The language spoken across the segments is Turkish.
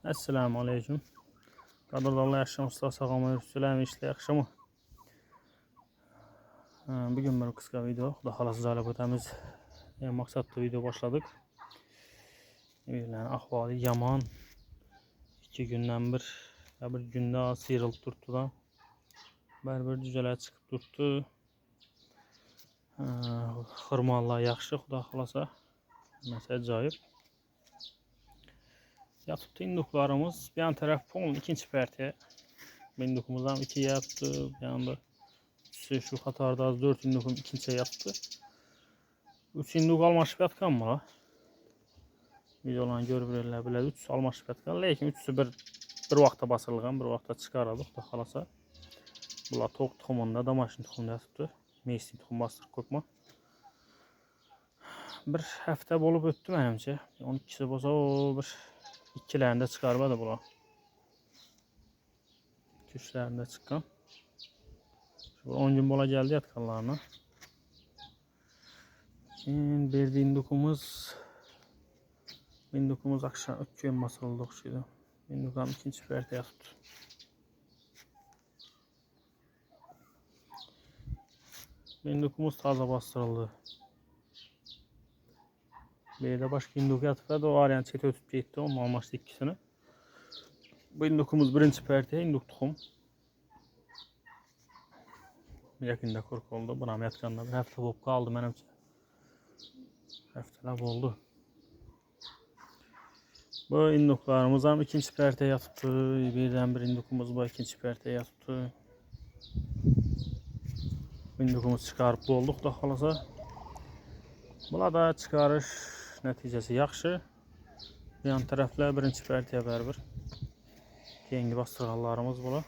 Assalamu alaykum. Qadrdonlar yaxshimisiz? Sog'omlik sizlarmi? Ishlar yaxshimi? Bugun bir qisqa video, xudo xolasa joylab o'tamiz. Maqsadli video boshladik. Evlarning ahvoli yomon. 2 kundan bir kunda siyrilib turibdi. Baribir jujalar chiqib turibdi. Xirmonlar yaxshi, xudo xolasa. Mesela ajoyib. Yaptı induklarımız bir yan taraf pon ikinci partiye. Indukumuzdan 2 yaptı. Bir anda şu Katar'da az 4 indukum ikinci yaptı. 3 induk almaşıp yatkan mı? Videolarını görüp verirler bile 3 almaşıp yatkan. Lakin 3'sü bir vakta basılgan, bir vakta çıkaralım da kalasa. Bunlar tok tuxumunda da maşın tuxumunda yatıptı. Meysin tuxum bastırıp koyma. Bir hafta bolup öttü benimce. 12'si bolsa o bir ikkilerinde çıkarmadı bular. Düşlerinde çıkan. 10 gün bola geldi yatkanlarına. Bir indukumuz akşam 3 gün basıldı okşuydu. Indukam ikinci perde yattı. Indukumuz taze bastırıldı. Bir de başka induk yatıp o arayan çete ötüp gitti. Onu almıştı ikisini. Bu indukumuz birinci perde induk tuxum. Yakında korku oldu. Buna yatkanda bir hafta bolup kaldı benimce. Haftalar oldu. Bu induklarımız hem ikinci perde yatıptı. Birden bir indukumuz bu ikinci perde yatıptı. Indukumuz çıkarıp olduk da kalasa. Buna da çıkarış neticesi yaxşı. Yan taraflar birinci perdeye bərabər. Keyingi bastırğanlarımız bula.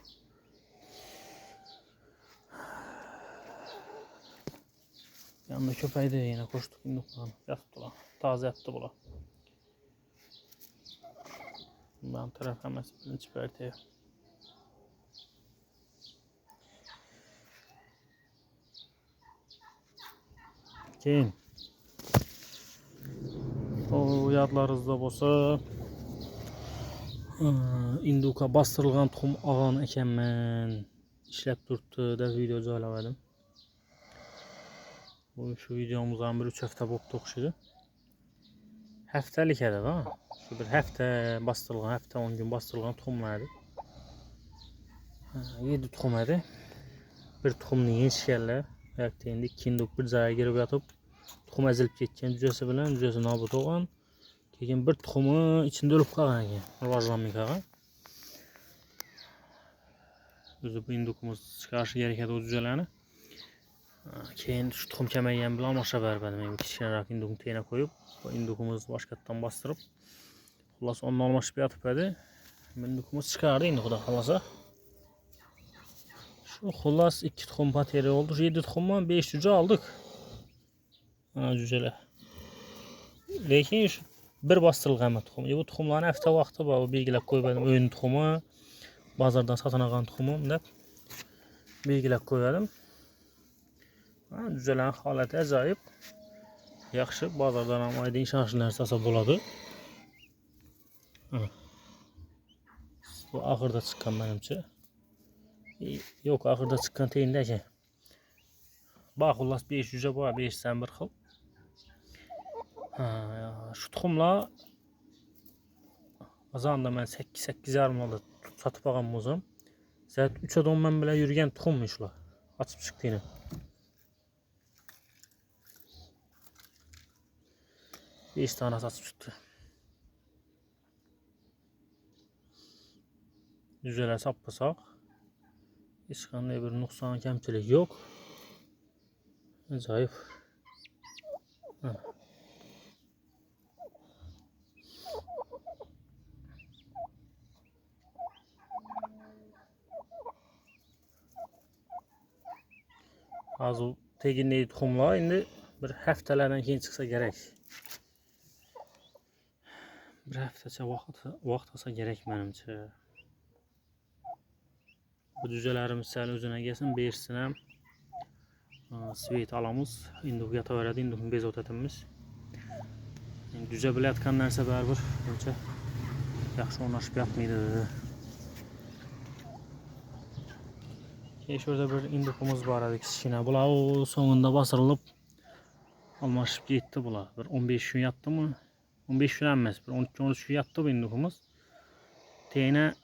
Yanında köpək də yine koştuk induklarını. Yatıptılar. Taze yattı bula. Yan taraf hemen birinci perdeye. Keyin. O yadlarınızda bolsa induka bastırılgan tuxum ağan ekenmen işlep turttu da video joylamadım. Bu şu videomuzdan bir 3 hafta bolup oxşuydu. Haftalik edi da. Şu bir hafta bastırılgan, hafta 10 gün bastırılgan tuxumlardı. 7 tuxum edi. Bir tuxumni yetişkenler, yakında 2 induk bir joyga girib yatıp tuxum ezilip ketken cücesi bilen cücesi nobud olgan. Keyin bir tuxumu içinde ölüp kalgan ekan, rivojlanmay kalgan. Özü bu indukumuz çıkarışı gerek edi o cücelerni. Keyin şu tuxum kemaygan bilan almasha berbedim. Men kichkinaroq indukni teyine koyup, bu indukumuz boshqatdan bastırıp, xullas onu almashib yatıp edi. Indukumuz çıkardı endi xudo xolasa. Şu xullas 2 tuxum pateri oldu. 7 tuxumdan 5 cüce aldık. Ana cüceler. Lekin şu bir bastırılgan tuxum. Bu tuxumlarni hafta vaqti bor, belgilab qo'ymadim. O'yin tuxumi, bozordan satan olgan tuxumim deb belgilab qo'ydim. Cücelerning holati ajoyib. Yaxshi, bozordan ham oyda ishonchli narsa bo'ladi. Bu oxirida chiqqan menimcha. Yo'q, oxirida chiqqan teyinda ekan. Bak xullas 5 cüce bor, 5 dan bir xil. Şu tuxumlar azanda men 8,5 manada satıp algan bo'lsam, zat 3 odam men bilan yurgan tuxummi shular. Açıp chiqdini. Beş tane satıp çıktı. Cüceler sappasak. Hiç qanday bir nuqson kamchilik yo'q. Ajoyib. Hozir tegindagi tuxumlar endi bir haftalardan keyin chiqsa kerak. Bir haftacha vaqt olsa kerak menimcha. Bu cücelerimiz sal o'zini egasin, bersin ham svet alamiz. Induk yataveradi, indukni bezovtatamiz. Cüce bilayotgan narsa baribir buncha yaxşı oynaşıp yapmaydı. Şurada bir indukumuz var idi kichkina. Bular o sonunda basırılıp almışıp gitti bular. Bir 15 gün yattı mı? 15 gün emas, bir 12-13 gün yattı bu indukumuz. Teyine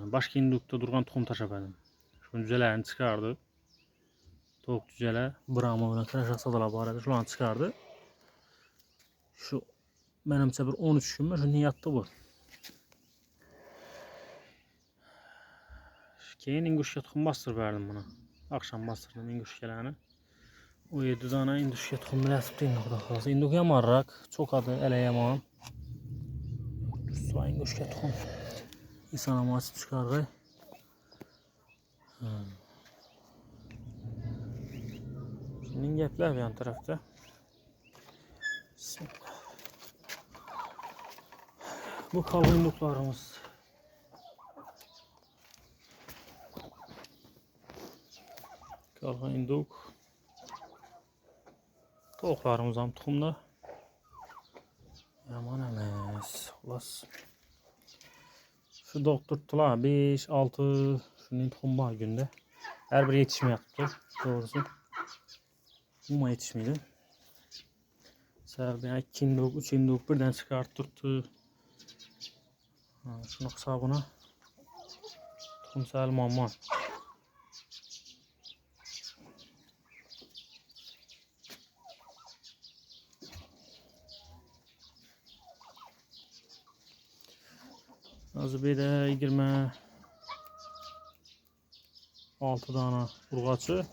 başka indukta durgan tohum taşıpadım. Şu cücelerini çıkardı. Tavuk cüceler Brahma bilen kıraşak sadılar bu arada. Şularını çıkardı. Şu benimse bir 13 gün mü şundan yattı bu. Keyin inguşka tohum bastırıp verdim buna. Akşam bastırdım inguşkalarını. O 7 tane inguşka tohum bilasipti indukda kalası. Induk yamarrak. Çok adı ele yaman. Düzsüla inguşka tohum. İnsan ama açıp çıkardı. Şimdi gepler bir yan tarafta. Bu kalın induklarımız. Kalın induk. Tavuklarımız ham tuxumda. Yaman emas. Xullas. Şu doktorttular 5-6 şunun tuxum var günde. Her biri yetişmeyaptı doğrusu. Buma yetişmeydi. Sebebi 2 induk, 3 induk birden çıkarttırdı. Şunu hesabına tuxum salmon. Az bir de 26 tane urgaçı,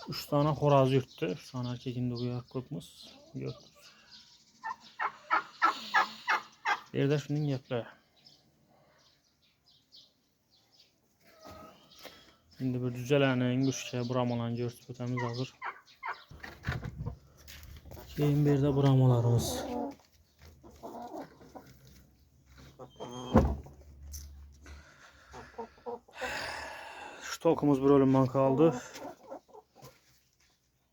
3 tane xoraz yurttu. 3 tane erkek indugu yakıpmız. Bir de şunun gepler. Şimdi bir cücelerini, inguşka, brahmalarını görsüp ötemiz hazır. Keyin bir de brahmalarımız. Şu tokumuz bir ölümden kaldı.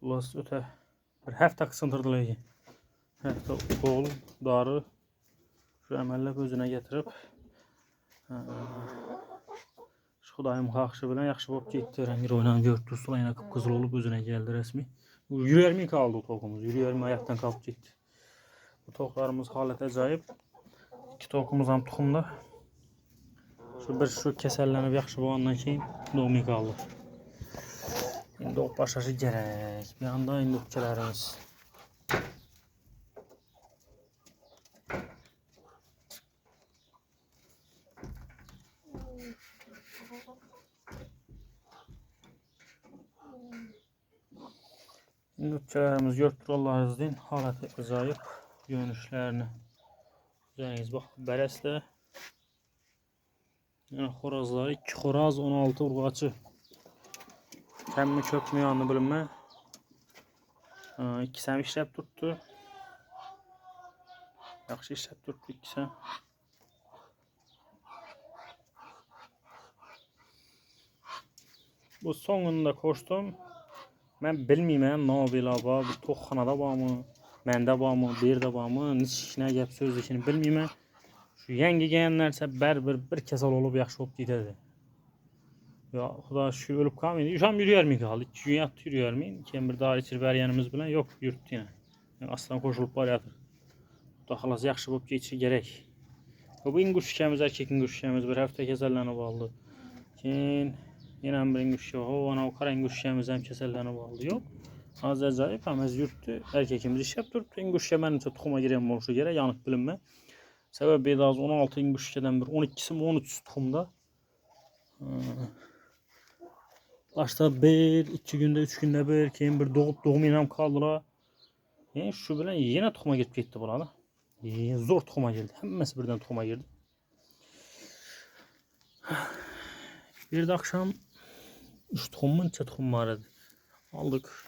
Ulas öte bir hafta kısındırdılar. Hafta oğlum darı şu əməllep özüne getirip şu Xudayım xaqşı bilen yaxşı bolup getdi. Rəngli oynan gördü. Sulayına kıpkızıl olup özüne geldi resmi. Yürüyermi kaldı o tokumuz. Yürüyermi ayaktan kalıp getdi. Bu toklarımız halet acayip. İki tokumuz ham tuxumda. Şu kesellenip yaxşı boğandan keyin doğmay kaldı. Şimdi o başlaşı gerek. Bir anda indukçalarımız. Indukçalarımız yurtturallarız deyin. Halatı acayip. Görünüşlerini. Güzeliz bak. Beresle. Yani xorazlar. 2 xoraz 16 urgaçı. Kəmmi köpmü yanını bilinmə. 2 səm işləb tuttu. Yaxşı işləb tuttu 2 səm. Bu sonunda koştum. Mən bilməyəm nə belə var. Bu toxxanada varmı? Məndə varmı? Bir də varmı? Neçə gəp sözdükini bilməyəm. Şu yengi gələnlərsə bir kəsal olub yaxşı olub gedədi. Ya Xuda şükür ölüb qalmaydı. Uşam yürüyermi kaldı? 2 gün yattı yürüyermeyin. Kim bir daha içir veryenimiz bilen yok yürüttü yine. Yani aslan koşulup var yatır. Bu da xalas yaxşı olub geçir gerek. Bu inguşkemiz erkek inguşkemiz bir hafta kesellenip aldı. Yine bir inguşke var. O kara inguşkemiz hem kesellenip aldı. Yok. Az acayip hem ez yürüttü. Erkekimiz iş yaptırdı. İnguşke benim tuxuma girem oluşu gerek yanık bilinme. Sebebi az 16 inguşkeden bir 12'si mi 13 tuxumda. Başta 1-2 günde 3 günde bir keyin bir doğum inam kaldılar. Yani şu bilen yine tuxuma girip gitti burada. Zor tuxuma geldi. Hemmesi birden tuxuma girdi. Bir de akşam 3 tuxumun tuxum vardı. Aldık.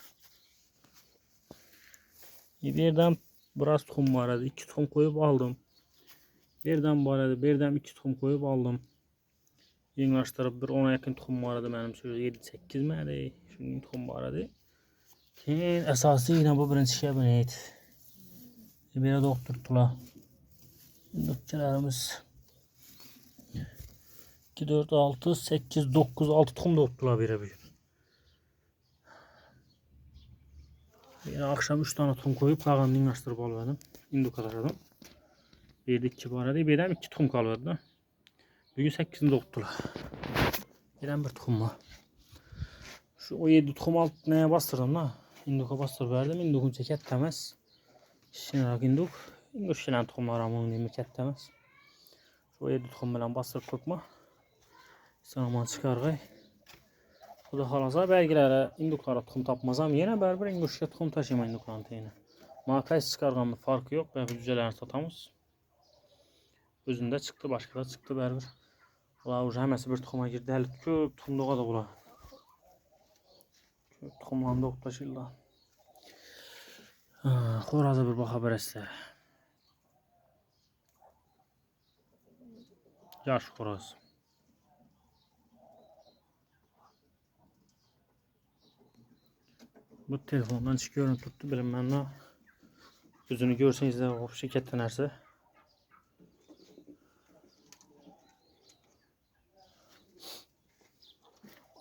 Birden biraz tuxum vardı. 2 tuxum koyup aldım. Birden vardı. Birden 2 tuxum koyup aldım. Yenilaştırıp bir 10'a yakın tuxum vardı benim sözü 7-8 miydi? Şunun tuxum vardı. Keyin esası yine bu birinci şey bənəydi. Bir doktor tula. Dökçelerimiz 2, 4, 6, 8, 9, 6 tuxum doğuptular bir. Yine akşam 3 tane tuxum koyup kağını dinlaştırıp alıverdim. İnduk ataşadım. Bir 2 var idi. Birden 2 tuxum kalıverdi. Bugün 8'ini doğuptular. Birden bir tuxum var. Şu o 7 tuxum altına bastırdım da. İnduka bastırıp verdim. Indukun çeket temez. Şınarak induk. İnduk şilen tuxumlar amın demi kettemez. Şu 7 tuxum bilen bastırıp koyma. Sana çıkargay. Bu da halasa belgilere induklara tuxum tapmazam. Yine berber indukşa tuxum taşıyma indukların teyine. Makays çıkarganın farkı yok. Belki düzelerini satamız. Özünde çıktı, başka da çıktı berber. Ulan uca hemesi bir tuxuma girdi. Hələ köp tuxumluğa da bula. Köp tuxumlarında oktaşırlar. Xoraza bir baxa berəslə. Yaş xoraz. Bu telefondan çıkıyorum tuttu bilim ben de. Yüzünü görseniz de o şirketten nerse.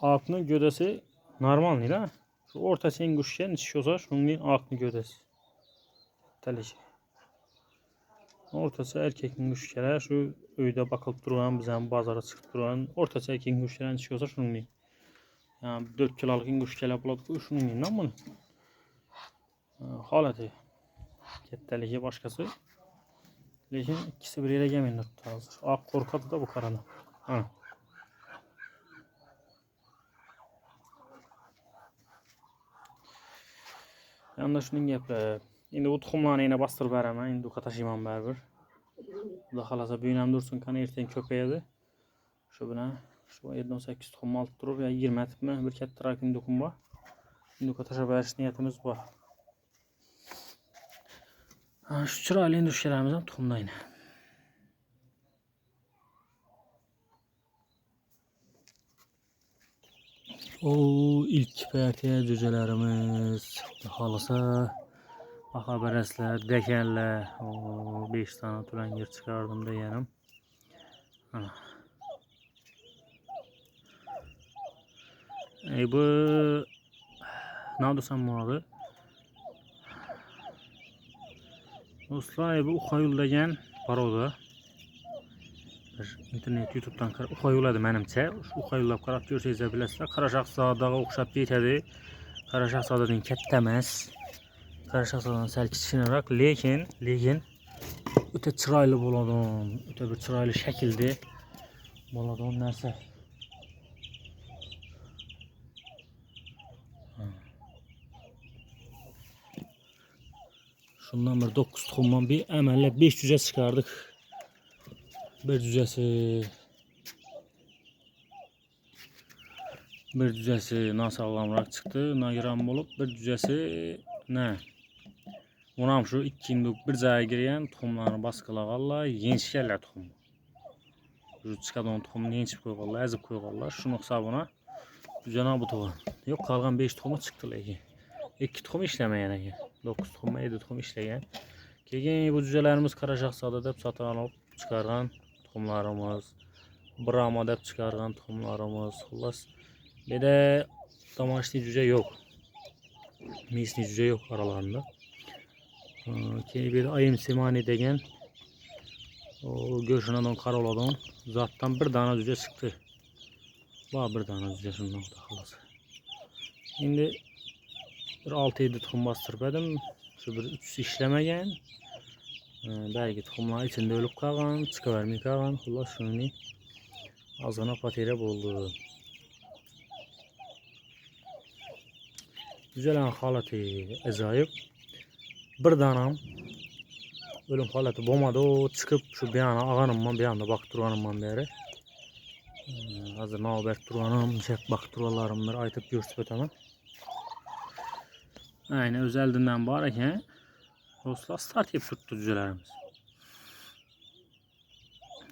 Altının gövdesi normal değil ha. Şu ortası en güçlüyen içiyorsa şunun altının gövdesi. Teleci. Ortası erkekin güçlüler şu öyde bakıp duran bizden bazara çıkıp duran ortası erkekin güçlüyen içiyorsa şunun. Yani 4 kiloluk güçlüler buladık şunun lan bunu. Halatı. Ketteliği başkası. Lakin ikisi bir yere gelmeyin hazır. Ak korkadı da bu karana. Ha. Yanında şunun gepi. Şimdi bu tuxumlarını yine bastırıp veremem. Şimdi bu taşıyman berber. Bu da halasa büyünem dursun kan erten köpeğiydi. Şu buna şu 7-8 tuxum alt durup ya 20 etme bir ket trakin dokum var. Şimdi bu taşa veriş niyetimiz var. Şu çıraylı endüstrilerimizden tuxumda yine. O ilk pertiye cücelerimiz halasa haberler, dekenler, o 5 tane turan yer çıkardım da yerim. Bu ne oldu sen bu adı? Dostlar bu Uxayul degen paroda. İnternet YouTube'dan Uxayuladı menimçe. Uxayullab qarab görsəyiz biləsizlər. Qaraşaqzadığa oxşab getədi. Qaraşaqzadıdan kətdəməz. Qaraşaqzadan səlkişinərək lekin ötə çıraylı boladın. Ötə bir çıraylı şəkildi. Boladın nərsə. Şundan bir 9 tuxumdan bir əməllə 5 cücə çıxardıq. Bir cücəsi nasağlamrak çıktı. Nayıran olup bir cücəsi ne? Onam şu 2 induk bir caya girən tuxumlarını baskılağarlar. Yençikərlər tuxumu. Çıkadan tuxumunu yençib koyğarlar, əzib koyğarlar. Şunu hesabına cücəna bu tuğun. Yok qalğan 5 tuxumu çıxdı lakin. 2 tuxum işləməyən əgər. 9 tuxum, 7 tuxum işləyən. Keyin bu cücələrimiz Qaraşaqzadə deb satın alıb çıxarğan tuxumlarımız, Brahma deb çıxarğan tuxumlarımız, xullas. Bir de damaşlı cüce yok. Misli cüce yok aralarında. Bir de ayım simani degen o görüşünden karoladan zattan bir tane cüce çıktı. Var bir tane cüce şundan da xullas. Şimdi bir 6-7 tuxum bastırıp edim. Şu bir 3 işlemegen. Belki tuxumlar içinde ölüp kalgan, çıkıvermey kalgan. Xullas şunu azına patere buldu. Güzel halatı acayip. Bir danam ölüm halatı bomada o çıkıp şu bir yana ağanımman bir anda baktırganımman beri. Hazır navbet durganım, şek baktırgalarımdır aytıp görsüp ötemem. Aynen özeldiğinden barken dostlar start yapıp tuttu cücelerimiz.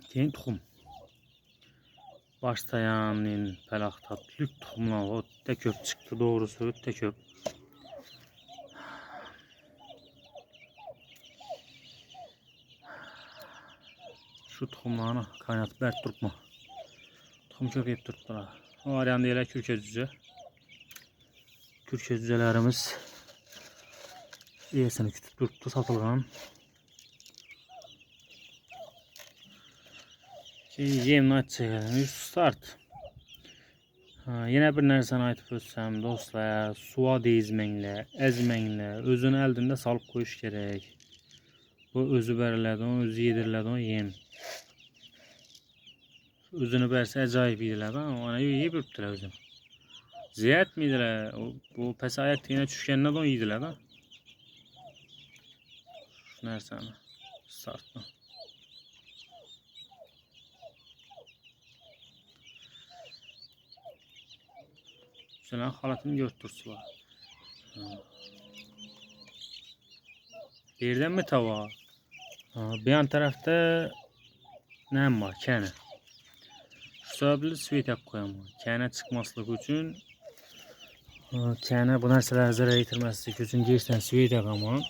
Keyin tuxum. Başlayanın pelaktat lük tuxumlar o de köp çıktı doğrusu de köp. şu tohumlarını kaynatıp bert durma. Tohum köpeyip durdular. O arayan deyirlər kürkə cücə. Kürkə cücələrimiz iyisini kütüb durdu, satılğan. Yemini açacağım. Start. Yine bir nərsəni aytıb ötsəm, dostlar, suya ezməklə, əzməklə, özünü əlində salıb qoyuş gerek. Bu özü bərilədən, özü yedirilən yem. Özünü bərsə acayip yedirilən, ona yeyib ürtdülər özünü. Ziyət mi yedirilən? Bu pəs ayak tiyinə çüşkəndən onu yedirilən. Şu nərsəni startdan. Şöyle halatını götürsüler. Birden mi tava? Bir yan tarafta ne var? Kene. Şu sabırlı suyet koyamam. Kene çıkmaslık için kene bu narsalar zarar getirmezlik için girişten suyet ama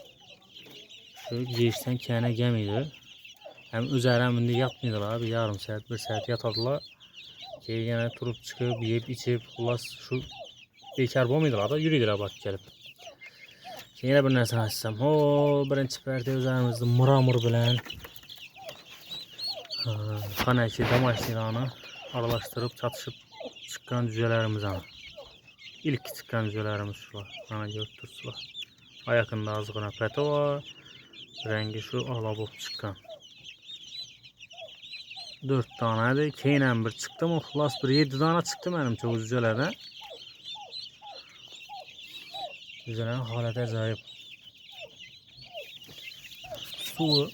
şu girişten kene gemiydi. Hem üzeriminde yatmıyorlar abi, yarım saat, bir saat yatadılar. Ki yine turup çıkıp yiyip içip şu bekar olmaydılar da yürüdüler bak gelip. Yine bir narsa açsam. Birinci perde üzerimizde muramur bilen kanaki damaşçılarını aralaştırıp çatışıp çıkan cücelerimiz ana. İlk çıkan cücelerimiz şular. Ana götürsüler. Ayakında azgına pete var. Rengi şu alabop çıkan. 4 taneydi. Keynen bir çıktı mı? Xullas bir 7 tane çıktı benim çok cücelerden. Cücelerin haleti acayip. Su.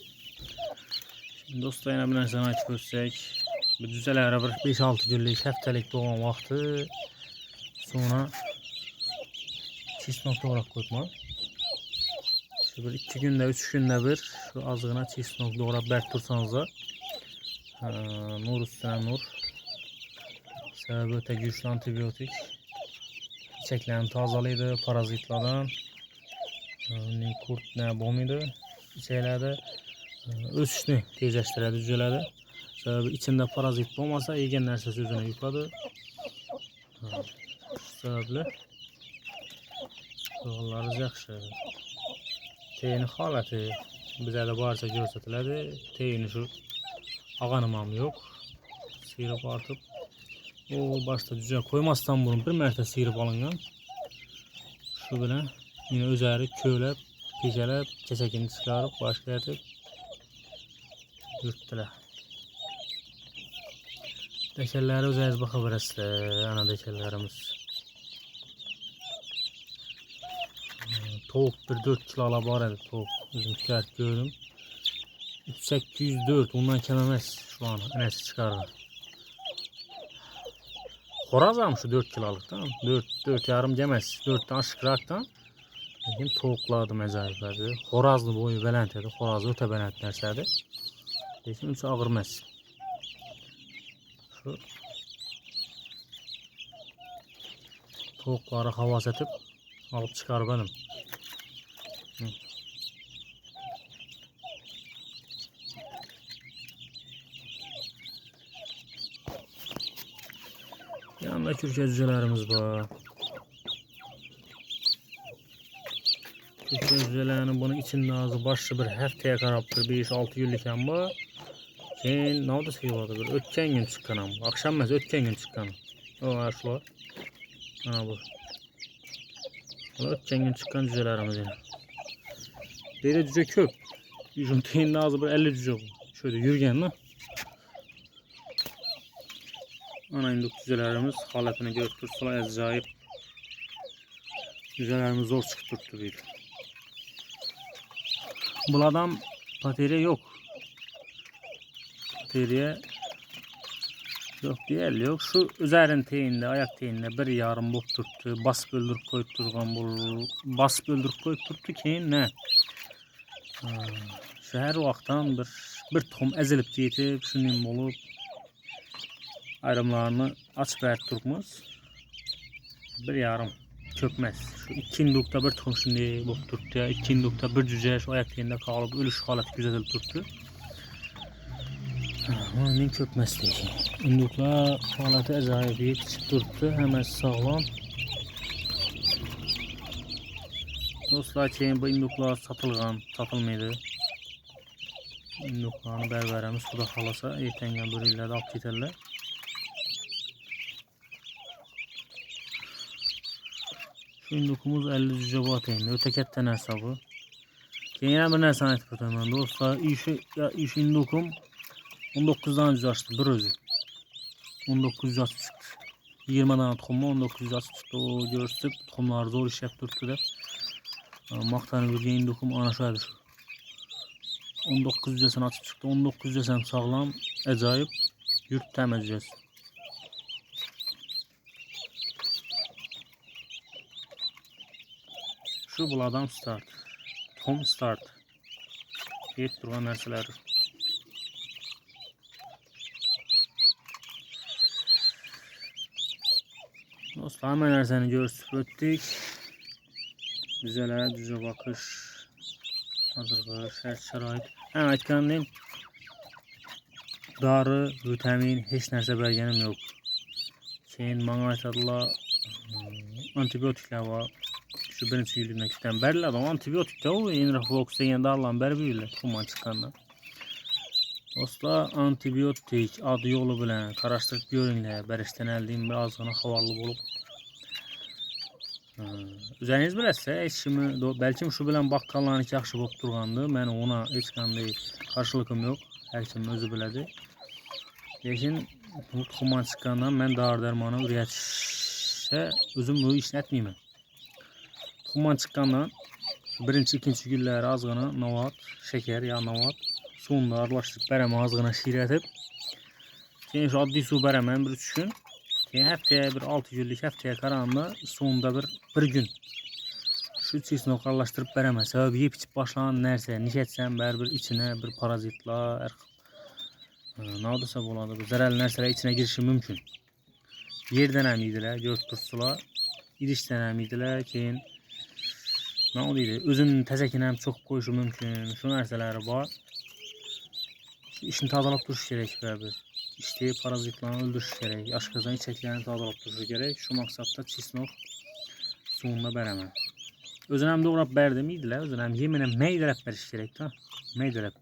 Şimdi dostlar yine bir nərsəni açıb ötsək. Bu cücelərə bir 5-6 günlük, həftəlik doğum vaxtı. Sonra çiş nokta olarak koyma. Şu bir 2 günde 3 günde bir şu azığına çiş nokta olarak bert dursanız da nur üstüne nur. Sebebi öte güçlü antibiyotik. Çiçeklerini tazalıydı parazitlardan. Ne kurt ne bomuydu. Şeylerde ösüşünü tezleştirdi cücelerde. Sebebi içinde parazit olmasa yegen nerse sözüne yukladı. Sebeple yollarız yaxşı. Teyini haleti bize de barca görsetilədi. Teyini şu ağanımam yok. Sıyırıp artıp o başta cüce koymazsan bunu bir mərtə sıyırıp alıngan. Şu bile yine üzeri köylep, peşelep, kesekini çıkarıp başka edip yürüttüler. Deşelleri üzeriz bakabilirsiniz. Ana deşellerimiz. Tavuk bir 4 kilo alabarədir tavuk. Bizim tükərt gördüm. 804 ondan kememez şu an enesi çıkardı. Xoraz almış şu 4 kiloluktan. 4 yarım gemez. 4 tane şıkraktan. Lakin tavuklardı acayiplerdi. Xorazlı boyu belent edi. Xorazlı öte belent nersədi. Lakin üç ağırmez. Şu tavukları havas edip alıp çıkar benim. Yanında kürkə cücelerimiz var. Kürkə cücelerinin bunun içinde ağzı başlı bir həftəyə qarabdır. 5-6 günlükən var. Sen ne oldu sayılmadı bir ötken gün çıkanam. Akşam mez ötken gün çıkanam. O var şular. Ha bu. Ötken gün çıkan cücelerimiz yine. Böyle cüce köp. Yüzünteyinde ağzı bir 50 cüce bu. Şöyle yürgen lan. Ana induk cücelerimiz haletini götürsüler acayip. Cücelerimiz zor çıktırdı bir. Bu adam pateriye yok. Pateriye yok değil yok. Şu üzerin teyinde ayak teyinde bir yarım bok tuttu. Bas böldürüp koyup durgan bu. Bas böldürüp koyup tuttu ki ne? Şu her vaktan bir tohum ezilip yetip şunun olup ayrımlarını aç bert durmaz. Bir yarım köpmez. Şu 2 indukta bir tohum şimdi bok tuttu ya. 2 indukta bir cüce şu ayak teyinde kalıp ölüş halet güzel tuttu. Mənim köpməsdəki. İnduklar halatı acayip yetişib durubdu. Həməsi sağlam. Dostlar keyin bu induklar satılğan, satılmaydı. İnduklarını bərbərəmiz xuda xalasa ertəngən bir illərdə alıb getərlər. Şu indukumuz 50 cüce bat endi. Ötəkətdən hesabı. Keyin yana bir nərsəni aytıb ötəmən dostlar. İş indukum 19'dan cüce açtı bir özü. 19 cüce açtı. 20 tane tuxumma 19 cüce açtı. O görsüb tuxumları zor iş yapıb durdu da. Maqtanı bilgən indukum anaşadır. 19 cücesini açıp çıktı. 19 cücesem sağlam, acayip yurt təmizləyəcəz. Şu buladan start. Tom start. Yet durğan nərsələr. Dostlar, hemen nərsəni görsüb ötdük. Düzələ, düzə bakış. Hazırlığı, şərt şərait. Həm aytqanım, darı, vitamin, heç нәрsə bərgənim yox. Keyin mənə aytadılar, antibiotiklər var. Şu birinci ildən kütən bərlər, o antibiotik də o, Enroflox deyən darlan bəri bilirlər, tuxumdan çıxandan. Dostlar, antibiotik adı yolu bilən, qaraşdırıb görünlər, bərişdən əldiyim bir azğına xavarlı olub. Üzəriniz biləsə, heç kimi, bəlkə şu bilən baqqalların ki yaxşı olub durğandı. Mən ona heç qanday qarşılığım yox. Hər kim özü bilədi. Lakin bu tuxumdan çıxandan mən dar dərmanı ürətişə özüm bu işini etməyim. Tuxumdan çıxandan birinci, ikinci günləri azğına navat, şeker ya navat suyunda arılaşdırıb bərəmə azğına şirətib. Keyin şu addi su bərəmən bir 3 gün. Keyin həftəyə bir 6 günlük həftəyə qaranında sonunda bir gün şu çeşini qarlaşdırıb bərəmə. Səbəb yeyib içib başlanan nərsə, nişətsən bər bir içinə bir parazitlar, nə odasa buladı, bu zərərli nərsələr içinə girişi mümkün. Yerdən əmidilər, gör tursular, irişdən əmidilər, keyin nə oluydu, özünün təzəkinə çox qoyuşu mümkün, şu nərsələri var. İşini tazalab duruş gerek bəbir. İşte parazitlerini öldürüş gerek, aşkazan içəklərini tazalab duruşu gerek. Şu maksatda çisnok suyunda bərəmə. Özünəm doğrab bərdim idilər, özünəm yeminə meydələb bəriş gerek ta, meydələb.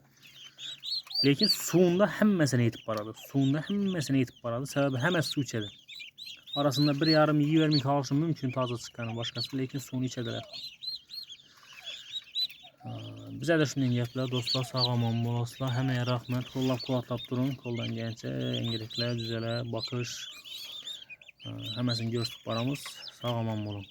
Lakin suyunda həmməsini yetib baradı, suyunda həmməsini yetib baradı, səbəbi həməs su içədir. Arasında bir yarım iyi vermək alışın mümkün taza çıxanın başqası, lakin suyunu içədilər. Bizə də şunun gəplər, dostlar, sağaman bolaslar, həməyə rəhmət, qollab qulatlab durun, qoldan gəncə, engiliklər, düzələ, bakış, həməsini görsük baramız, sağaman bolun.